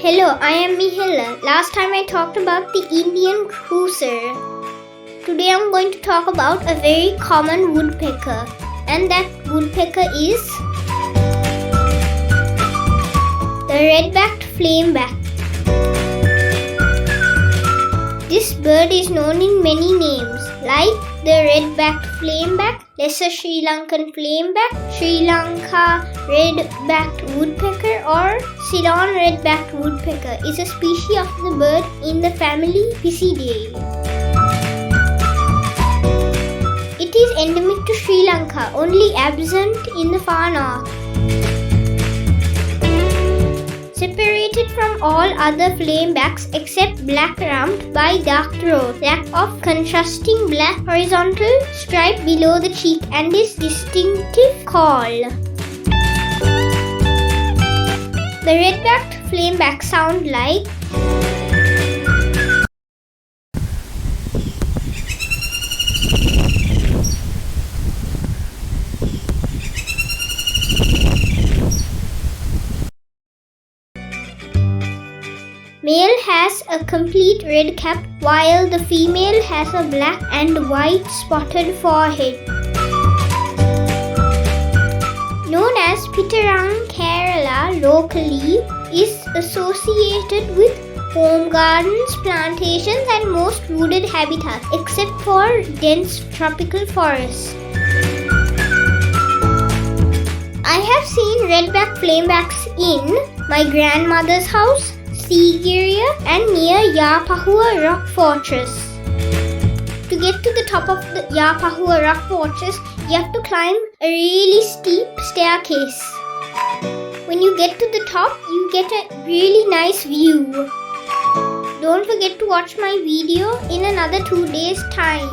Hello, I am Mihela. Last time I talked about the Indian cruiser. Today I'm going to talk about a very common woodpecker, and that woodpecker is the red-backed flameback. This bird is known in many names like the red-backed flameback, lesser Sri Lankan flameback, Sri Lanka red-backed woodpecker, or Ceylon red-backed woodpecker is a species of the bird in the family Picidae. It is endemic to Sri Lanka, only absent in the far north. Separated from all other flamebacks except black-rumped by dark throat, lack of contrasting black horizontal stripe below the cheek, and his distinctive call. The red-backed flameback sound like male has a complete red cap while the female has a black and white spotted forehead. Known as Pita Rang Karelle locally, is associated with home gardens, plantations and most wooded habitats except for dense tropical forests. I have seen red-backed flamebacks in my grandmother's house, Sigiriya, and near Yapahua Rock Fortress. To get to the top of the Yapahua Rock Fortress, you have to climb a really steep staircase. When you get to the top, you get a really nice view. Don't forget to watch my video in another 2 days' time.